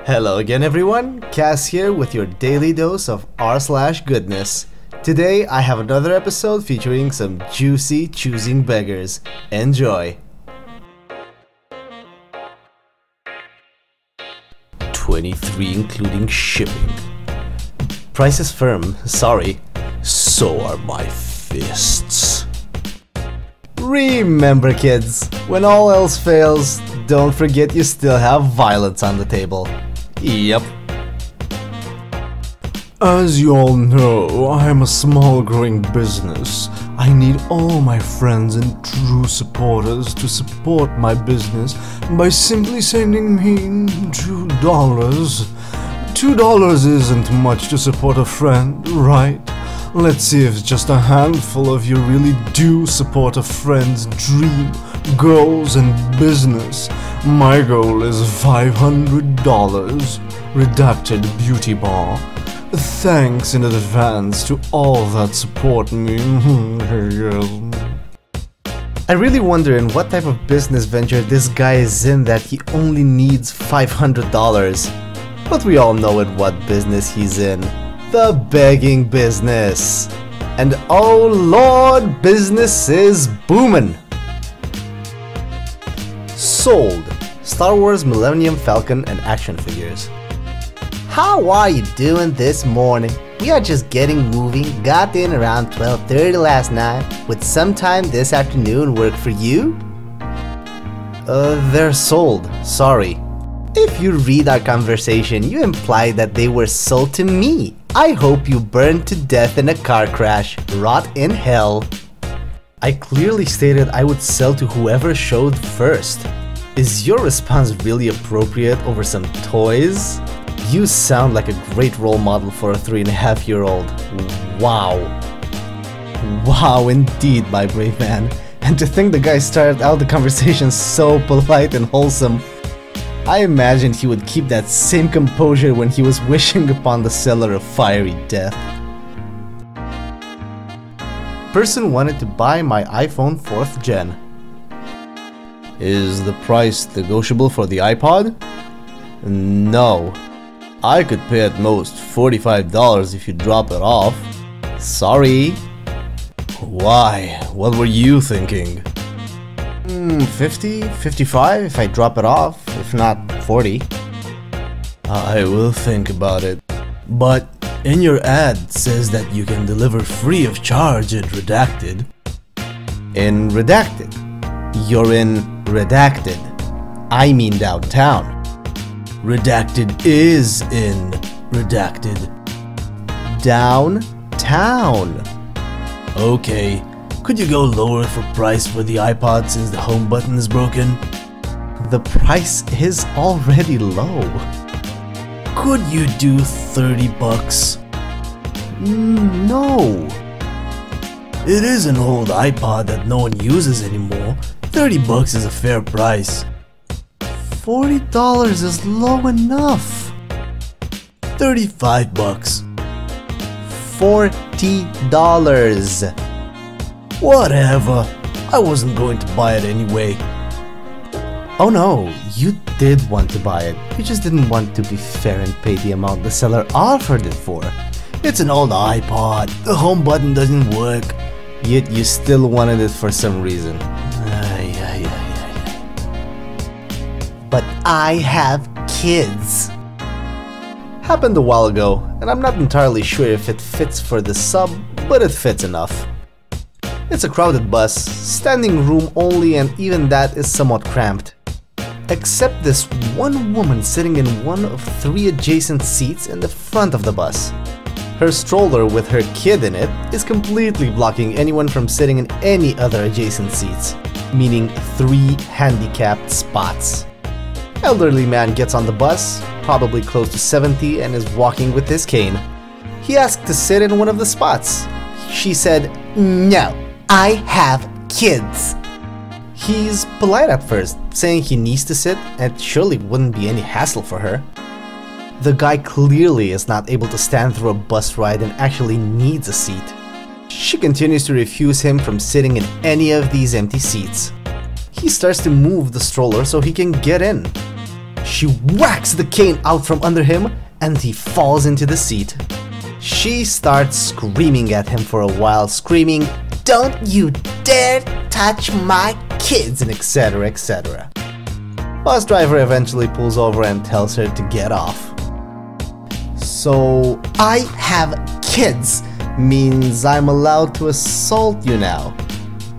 Hello again everyone, Kaz here with your daily dose of r/goodness. Today I have another episode featuring some juicy choosing beggars. Enjoy! 23 including shipping. Price is firm, sorry. So are my fists. Remember kids, when all else fails, don't forget you still have violence on the table. Yep. As you all know, I'm a small growing business. I need all my friends and true supporters to support my business by simply sending me $2. $2 isn't much to support a friend, right? Let's see if just a handful of you really do support a friend's dream, goals, and business. My goal is $500, redacted beauty bar. Thanks in advance to all that support me. I really wonder in what type of business venture this guy is in that he only needs $500. But we all know in what business he's in. The begging business. And oh lord, business is booming. Sold. Star Wars Millennium Falcon and action figures. How are you doing this morning? We are just getting moving, got in around 12:30 last night. Would sometime this afternoon work for you? They're sold, sorry. If you read our conversation, you implied that they were sold to me. I hope you burned to death in a car crash, rot in hell. I clearly stated I would sell to whoever showed first. Is your response really appropriate over some toys? You sound like a great role model for a 3.5-year-old. Wow. Wow indeed, my brave man. And to think the guy started out the conversation so polite and wholesome. I imagined he would keep that same composure when he was wishing upon the seller a fiery death. Person wanted to buy my iPhone 4th gen. Is the price negotiable for the iPod? No. I could pay at most $45 if you drop it off. Sorry. Why? What were you thinking? 50, 55 if I drop it off, if not 40. I will think about it. But in your ad says that you can deliver free of charge in Redacted. In Redacted? You're in Redacted. I mean downtown. Redacted is in Redacted. Downtown. Okay. Could you go lower for price for the iPod since the home button is broken? The price is already low. Could you do $30? No. It is an old iPod that no one uses anymore. $30 is a fair price. $40 is low enough. $35. $40. Whatever. I wasn't going to buy it anyway. Oh no, you did want to buy it. You just didn't want to be fair and pay the amount the seller offered it for. It's an old iPod. The home button doesn't work. Yet you still wanted it for some reason. But I have kids. Happened a while ago, and I'm not entirely sure if it fits for the sub, but it fits enough. It's a crowded bus, standing room only, and even that is somewhat cramped. Except this one woman sitting in one of 3 adjacent seats in the front of the bus. Her stroller with her kid in it is completely blocking anyone from sitting in any other adjacent seats, meaning 3 handicapped spots. Elderly man gets on the bus, probably close to 70, and is walking with his cane. He asked to sit in one of the spots. She said, "No, I have kids." He's polite at first, saying he needs to sit and surely wouldn't be any hassle for her. The guy clearly is not able to stand through a bus ride and actually needs a seat. She continues to refuse him from sitting in any of these empty seats. He starts to move the stroller so he can get in. She whacks the cane out from under him and he falls into the seat. She starts screaming at him for a while, screaming, "Don't you dare touch my kids," and etc, etc. Bus driver eventually pulls over and tells her to get off. "So, I have kids means I'm allowed to assault you now."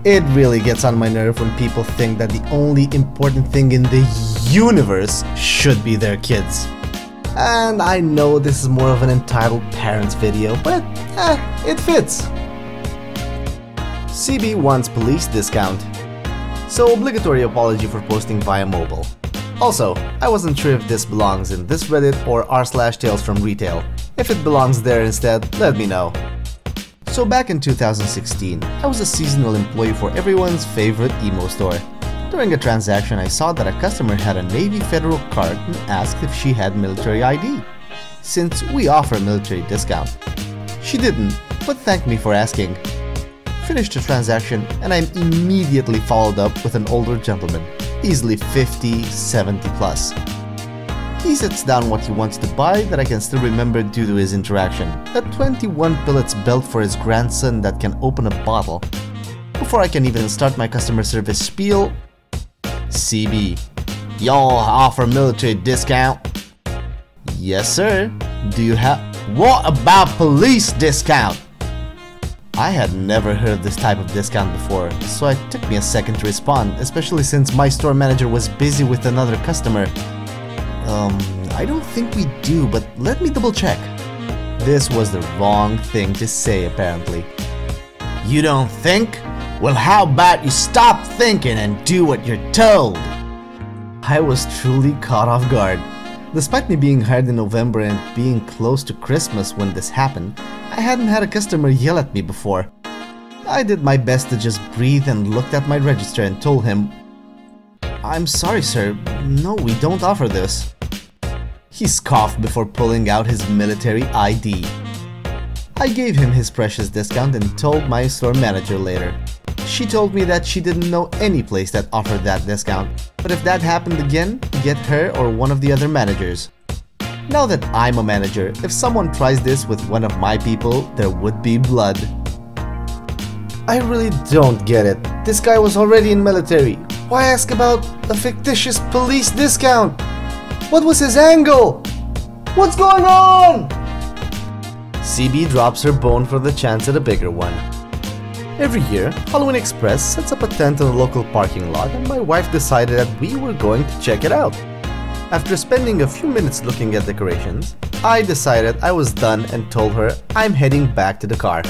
It really gets on my nerve when people think that the only important thing in the universe should be their kids. And I know this is more of an entitled parents video, but it fits. CB wants police discount. So obligatory apology for posting via mobile. Also, I wasn't sure if this belongs in this Reddit or r/tales from retail. If it belongs there instead, let me know. So back in 2016, I was a seasonal employee for everyone's favorite emo store. During a transaction, I saw that a customer had a Navy Federal card and asked if she had military ID, since we offer military discount. She didn't, but thanked me for asking. Finished the transaction and I immediately followed up with an older gentleman, easily 50, 70 plus. He sets down what he wants to buy that I can still remember due to his interaction, a 21 pellets belt for his grandson that can open a bottle. Before I can even start my customer service spiel, "CB, y'all offer military discount?" "Yes sir. Do you have—" "What about police discount?" I had never heard of this type of discount before, so it took me a second to respond, especially since my store manager was busy with another customer. I don't think we do, but let me double check." This was the wrong thing to say apparently. "You don't think? Well, how about you stop thinking and do what you're told?" I was truly caught off guard. Despite me being hired in November and being close to Christmas when this happened, I hadn't had a customer yell at me before. I did my best to just breathe and looked at my register and told him, "I'm sorry sir, no, we don't offer this." He scoffed before pulling out his military ID. I gave him his precious discount and told my store manager later. She told me that she didn't know any place that offered that discount, but if that happened again, get her or one of the other managers. Now that I'm a manager, if someone tries this with one of my people, there would be blood. I really don't get it. This guy was already in military. Why ask about a fictitious police discount? What was his angle? What's going on? CB drops her bone for the chance at a bigger one. Every year, Halloween Express sets up a tent in a local parking lot and my wife decided that we were going to check it out. After spending a few minutes looking at decorations, I decided I was done and told her I'm heading back to the car.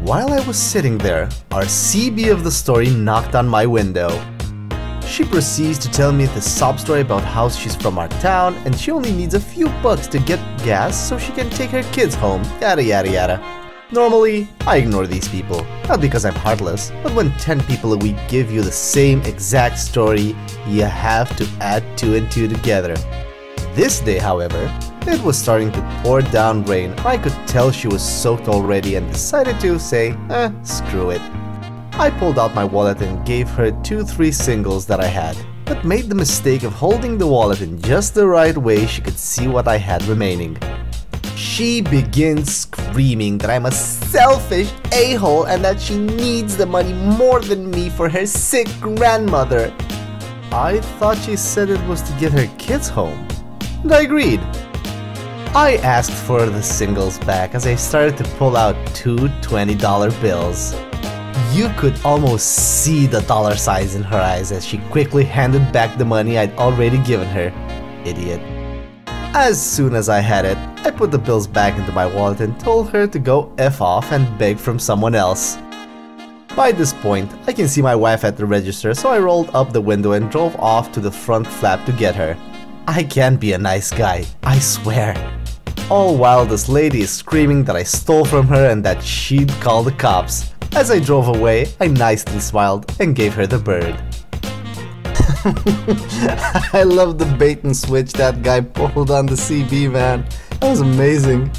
While I was sitting there, our CB of the story knocked on my window. She proceeds to tell me the sob story about how she's from our town and she only needs a few bucks to get gas so she can take her kids home, yada yada yada. Normally, I ignore these people, not because I'm heartless, but when 10 people a week give you the same exact story, you have to add 2 and 2 together. This day, however, it was starting to pour down rain. I could tell she was soaked already and decided to say, screw it. I pulled out my wallet and gave her 2-3 singles that I had, but made the mistake of holding the wallet in just the right way she could see what I had remaining. She begins screaming that I'm a selfish a-hole and that she needs the money more than me for her sick grandmother. I thought she said it was to get her kids home, and I agreed. I asked for the singles back as I started to pull out 2 $20 bills. You could almost see the dollar signs in her eyes as she quickly handed back the money I'd already given her. Idiot. As soon as I had it, I put the bills back into my wallet and told her to go F off and beg from someone else. By this point, I can see my wife at the register, so I rolled up the window and drove off to the front flap to get her. I can be a nice guy, I swear. All while this lady is screaming that I stole from her and that she'd call the cops. As I drove away, I nicely smiled and gave her the bird. I love the bait and switch that guy pulled on the CB, man. That was amazing.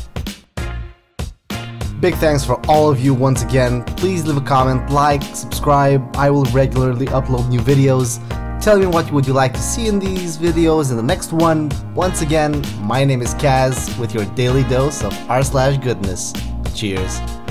Big thanks for all of you once again. Please leave a comment, like, subscribe. I will regularly upload new videos. Tell me what would you like to see in these videos in the next one. Once again, my name is Kaz with your daily dose of r/goodness. Cheers.